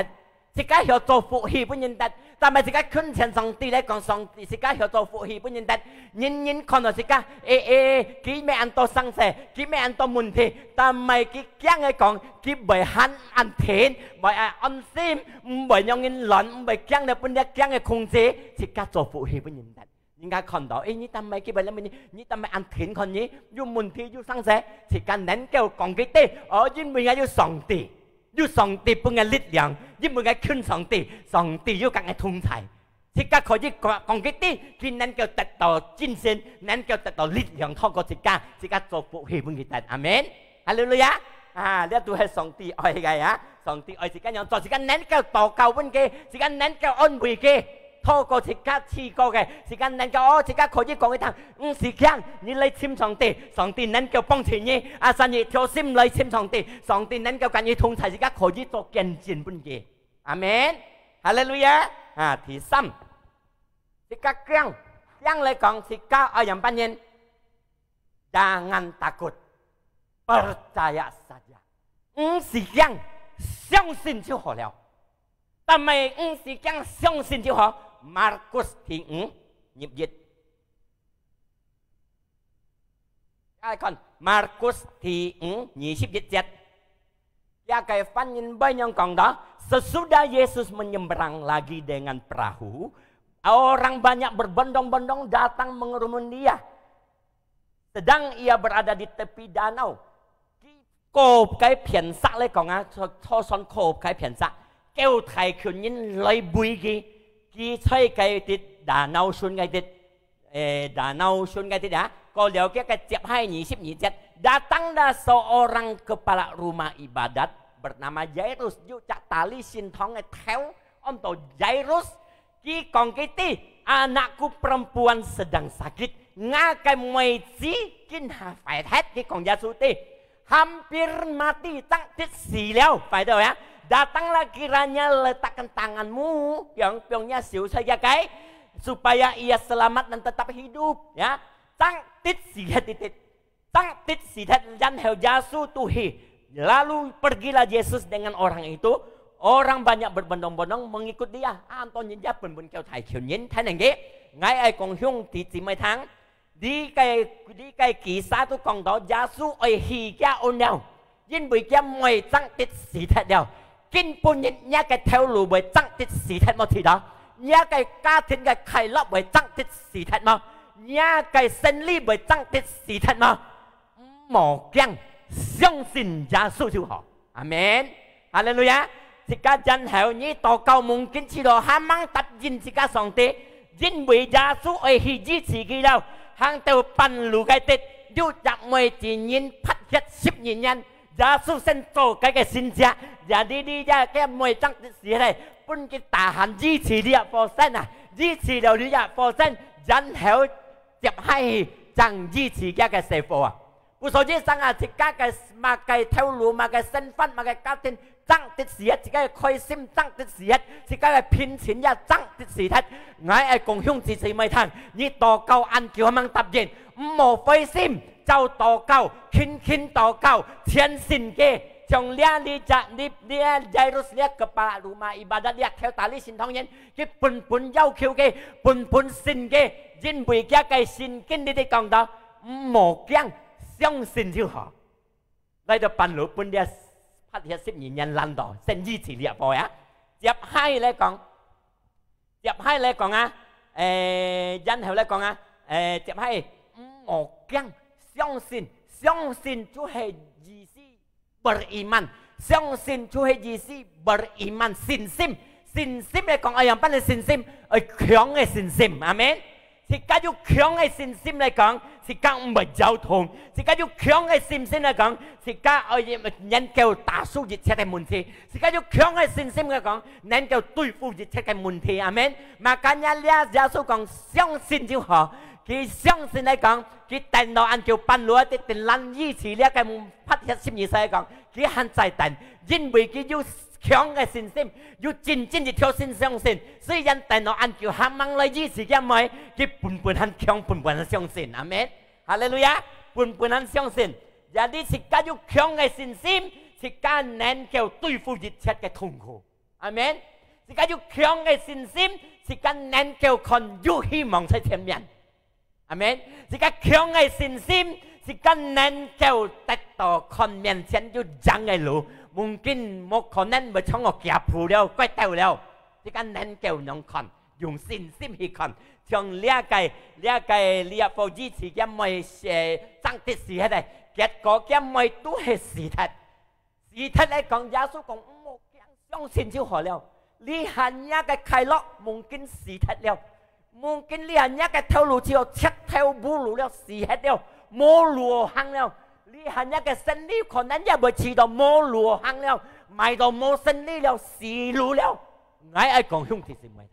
ส自家要做福氣本人得，但係自家ขึ้น前上帝嚟講上帝，自家要做福氣本人得，人看到自家佢咩安多生死，佢咩安多問題，但係佢驚嘅講，佢唔係很安全，唔係安心，唔係讓人亂，唔係驚嘅本地驚嘅控制，自家做福氣本人得。人家看到，你ทำไมกี่แบบนี้你ทำไมอันเห็นคนนี้อยู่มุนที่อยู่สังเสสิการนั้นเกี่ยวกับกิเตยิ่งมึงอยู่สองตีอยู่สองตีเป็นไงลิดยังยิ่งมึงขึ้นสองตีอยู่กับไงทุ่งไทยสิการขอยิ่งของกิเตกินนั้นเกี่ยวตัดต่อจินเซนนั้นเกี่ยวตัดต่อลิดยังเท่ากับสิการ做福氣本人อาเมนฮาเลลูยาเรียกตัวให้สองตีอ้อยไงฮะสองตีอ้อยสิการยัง做สิการนั้นเกี่ยวต่อเก่าเป็นเกสิการนั้นเกี่ยวอันบุยเก透過自家試過嘅時間能夠自家可以講一趟，時間你嚟簽上帝，上帝能夠幫助你，神亦條心嚟簽上帝，上帝能夠跟你同齊，自家可以做見證本嘅，阿門，哈利路亞第三，自家講嚟講，自家愛人班人，jangan takut percaya saja，時間相信就好了，但係時間相信就好。Markus ที่nhịp dịch ai còn Markus ที่27 ya kayak fanyin banyak kong dah sesudah Yesus menyeberang lagi dengan perahu orang banyak berbondong-bondong datang mengerumuni dia sedang ia berada di tepi danau kộp cái phiền sắc lấy còn cho son kộp cái phiền sắc kêu thầy kiểu nhìn lấy bùi gì khi thấy cái tiết đà nâu xuân cái tiết đã có lihat cái tiap hai nyisip nyicet datanglah seorang kepala rumah ibadat bernama Jairus juga tali sintongnya theo untuk Jairus khi còn cái ti anakku perempuan sedang sakit ngakai meji kin phải hết khi còn Yesus ti hampir mati tăng tiết xì leo phải đâu ya datanglah kiranya letakkan tanganmu yang piongnya siu saja kai supaya ia selamat dan tetap hidup ya tang tit sihat dan hel Yesus tuhi lalu pergilah Yesus dengan orang itu orang banyak berbondong-bondong mengikut dia Anton nhìn giáp bình kêu thầy kiểu nhìn thấy này ghé ngay ai còn hung thì chỉ mấy tháng đi cái kỳ xa tôi còn đó Yesus ở hì kia ôn nhau nhưng bị kia mày tăng tit sihat đeo kinh pun nhá cái theo lù bởi tăng tiết sĩ thật mà thì đó nhá cái ca thiên cái khai lọ bởi tăng tiết sĩ thật mà nhá cái sinh lý bởi tăng tiết sĩ thật mà mỏ keng相信耶穌就好 Amen Hallelujah 自家真係你禱告夢見知道哈芒答應自家上帝因為耶穌愛去支持佢了行到半路嘅地要入梅自然拍一10年Yesus sen做cái sinh ra jadi dia cái môi trăng gì này pun cái tahan duy trì dia persen duy trì đầu dia persen dân hiểu chụp hay chẳng duy trì cái sự phổ不说这上thì cái mà cái theo lũ mà cái身份mà cái家庭tăng tiết gì hết cái khai心tăng tiết gì hết cái拼錢呀tăng tiết gì hết ngay共享支持mấy thằng你禱告按叫mang答應冇費心就禱告輕禱告虔誠嘅從呢Jairus lihat kepala rumah ibadat lihat theo tali xin thông nhân cái bun yêu cầu cái bun xin cái chính vì cái xin kinh đi còn đó một cái相信就好嚟到半路半啲拍一10年人爛到先支持你波呀接hai嚟講啊然後嚟講啊接hai một cái相信就係意思beriman 相信就係意思 beriman 信心嚟講係乜嘢信心係強嘅信心阿們是假如強嘅信心嚟講是假唔係交通是假如強嘅信心嚟講是假能夠打輸一切嘅問題是假如強嘅信心嚟講能夠對付一切嘅問題阿們makanya lihat Yesus講相信就好佢相信嚟講佢等到按照半路的定難以此呢個拍一12歲嚟講佢很在等因為佢要強嘅信心要真正嘅挑戰相信雖然等到按照哈芒來以此嘅咪佢本很強本很相信阿們哈利路亞本很相信jadi是假如強嘅信心是假能夠對付一切嘅痛苦阿們自家要強嘅信心，自家能夠看有希望在前面，阿們。自家強嘅信心，自家能夠得到看面前有長嘅路，mungkin冇可能會從我夾鋪了，拐掉了。自家能夠能看，用信心去看，將呢個佛子自己咪爭啲事喺度，結果嘅咪都係事實。事實嚟講，耶穌講冇相信就好了。你係一個快樂，mungkin事實了。mungkin 你係一個頭路之後，赤頭冇路了，事實了，冇路行了。你係一個勝利，可能也會知道冇路行了，買到冇勝利了，死路了。我愛講兄弟姊妹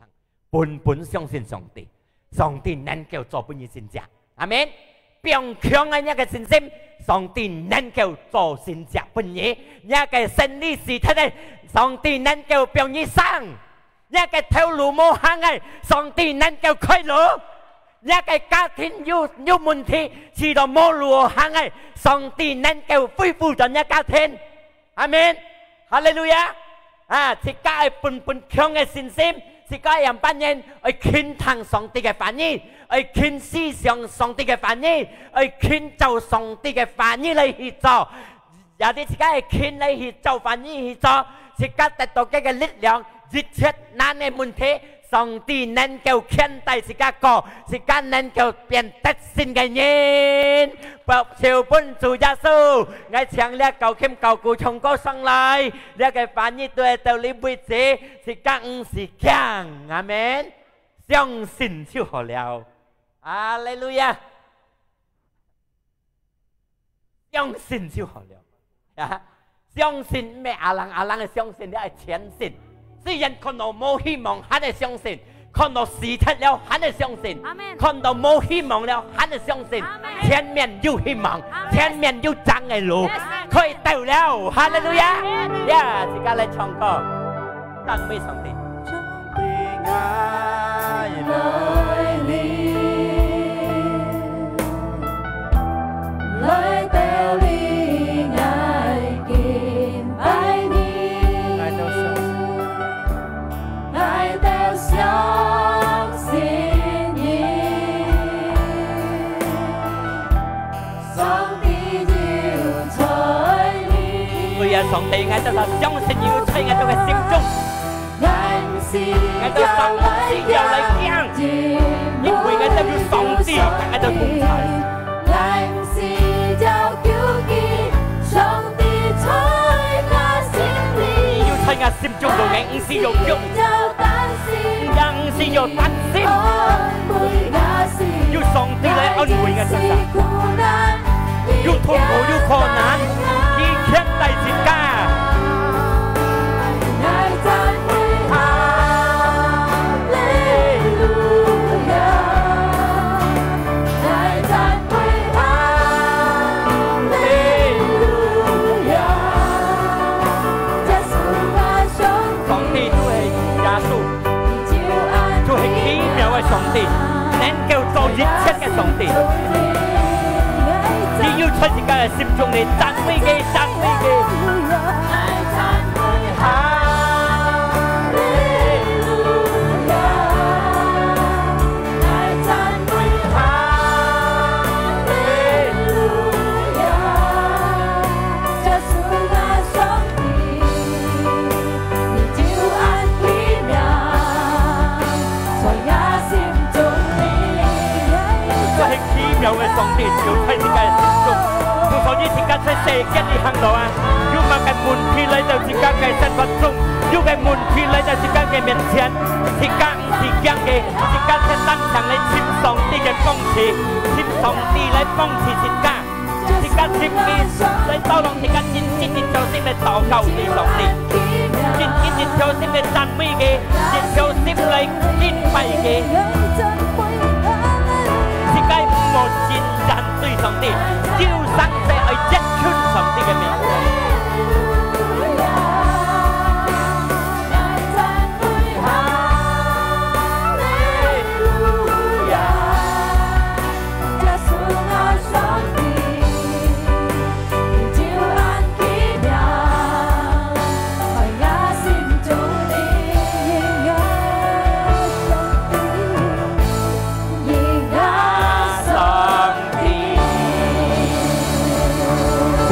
聽，本相信上帝，上帝能夠做本嘢先者，阿們。並強嘅一個信心，上帝能夠做先者本嘢，一個勝利是他的，上帝能夠俾你生，一個頭路冇行嘅，上帝能夠開路。一個家庭有問題，知道冇路行嘅，上帝能夠恢復咗一家庭，阿們，哈利路亞！啊，自家係本強嘅信心，自家人班人去傾聽上帝嘅反應，去傾思想上帝嘅反應，去傾就上帝嘅反應嚟去做，有啲自家係傾嚟去做反應去做，自家得到嘅力量，一切難嘅問題。上帝能夠看待自家個，自家能夠變得新嘅人。白朝本主耶穌，我唱呢舊kiếm舊故唱歌上來，呢個反應對到你輩子，自家唔是強，阿們，相信就好了。哈利路亞，相信就好了。啊，相信咩？阿郎嘅相信，你係全信。雖然看到冇希望，還係相信；看到事實了，還係相信；看到冇希望了，還係相信。前面有希望，前面有長嘅路，可以到了。哈利路亞！呀，自家嚟唱歌，讚美上帝。上帝愛來臨，來到你愛敬拜你。相信你，上帝就在你。對呀，上帝愛到他相信要在我嘅心中，愛到上帝要來講，因為愛到有上帝，愛到同在。在我心中度嘅，唔是用肉，人是用擔心，要上帝來安慰我身上，要痛苦要困難，以強大自家。上帝能夠做一切嘅上帝，只要出自家嘅心中嚟讚美佢，讚美佢。有嘅上帝要喺自家嘅心中，所以自家在世間嘅行路啊，要把嘅門撇嚟到自家嘅生活中，要嘅門撇嚟到自家嘅面前，自家唔是驚嘅，自家在當場嚟接上帝嘅幫持，接上帝嚟幫持自家，自家接嘅嚟到讓自家真真做心嚟禱告你上帝，真真做心嚟讚美嘅，真做心嚟敬拜嘅。我戰爭對上帝，要生死去一圈上帝嘅名。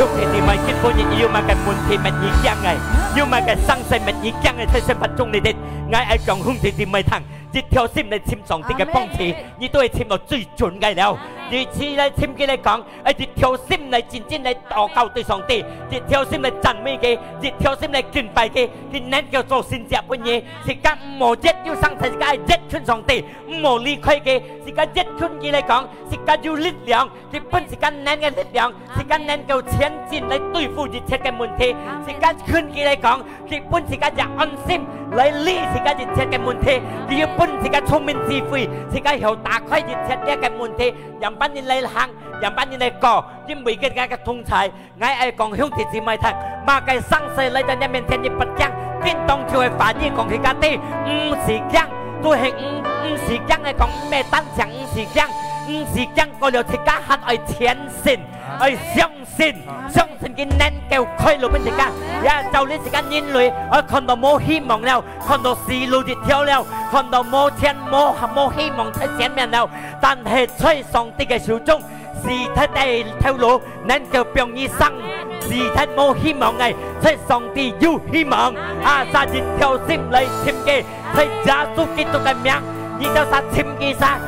lúc thì mày kết hôn yêu mà cái muốn thì mình nhị giang này yêu mà cái sang say mình nhị giang này thay xem phát trung này đi ngay ai còn hung thì mày thằng chỉ theo sim này sim sòng thì cái bông thì như tôi sim nó最準嘅了你只來sim佢嚟講一條sim嚟真正嚟禱告對上帝一條sim嚟讚美嘅一條sim嚟敬拜嘅佢能夠做善事嘅嘢是間冇一要生係間一圈上帝冇離開嘅是間一圈佢嚟講是間要力量佢本是間能嘅力量是間能夠前進嚟對付一切嘅問題是間圈佢嚟講佢本是間安心嚟理是間一切嘅問題佢本是間聰明智慧是間有打開一切嘅問題人班人嚟行人班人嚟過因為嘅通才愛愛講兄弟姊妹睇mà cái sang世嚟到你面前你不講見當就會反應講佢家啲唔是講都係唔是講嚟講咩單講唔是講唔是講過了自家還愛虔誠愛相信相信佢能夠開路俾自家呀就你自家人類看到冇希望了看到死路一條了看到冇天冇希望喺前面了但係在上帝嘅手中是他哋條路能夠讓你生是他冇希望嘅在上帝有希望啊撒一條心嚟簽嘅在耶穌基督嘅名你就撒簽嘅撒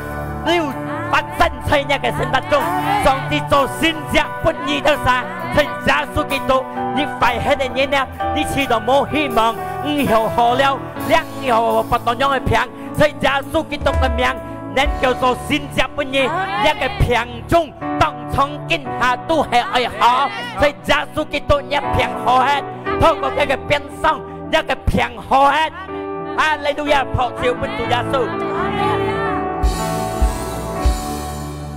要發生在你嘅生活中上帝做善事不義的撒在耶穌基督你快喺度嘢呢你知道冇希望以後好了兩以後不當樣嘅平在耶穌基督嘅名能夠做善事不義一個平中當從今下都係愛好在耶穌基督一平好hết透過一個變相一個平好hết哈利路亞抱照本主耶穌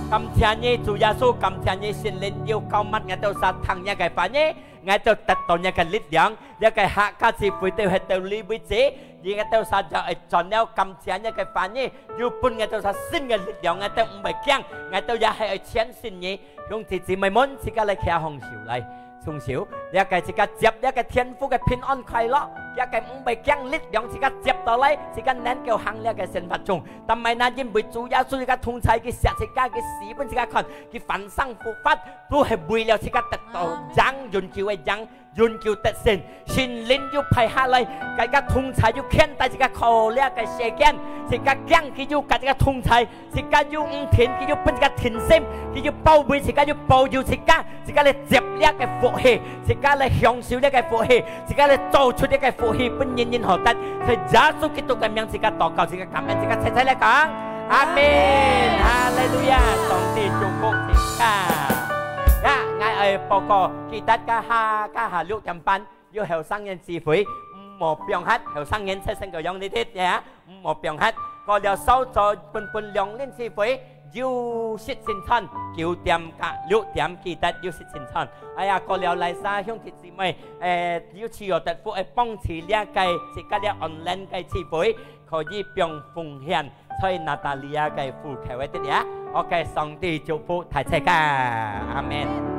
感謝你主耶穌感謝你聖靈要救乜我都殺騰一個反應我都得到一個力量一個下家是會對係對你為止而我都殺就係盡了感謝一個反應要半我都殺新嘅力量我都唔係驚我都也係前信你用自己咪滿自己嚟騎紅潮嚟從小一個自己接一個天賦嘅平安快樂一個唔係驚力量自己接到嚟自己能夠行呢個生活中但係那因為主耶穌自己通才嘅實自己嘅事本自己看佢凡生復發都係為了自己得到獎潤叫嘅獎潤叫得勝聖靈要派下嚟大家通才要牽帶自己靠呢個世間自己驚佢要自己通才自己要唔停佢要幫自己停心佢要保衛自己要保佑自己嚟接呢個福氣自己嚟享受呢個福氣自己嚟做出呢個福氣本人人何得在耶穌基督嘅名自己禱告自己感恩自己齊齊嚟講阿們哈利路亞上帝祝福自己愛報告記得家下6點半要後生人聚會唔好變黑後生人出身個樣呢啲嘢唔好變黑過了收咗半兩年聚會要實現餐9點加6點記得要實現餐哎呀過了嚟晒兄弟姊妹要自由得福幫持呢一個自己嘅 online 嘅聚會可以變奉獻在นาตาเลีย嘅富強一啲嘢OK上帝祝福大家阿們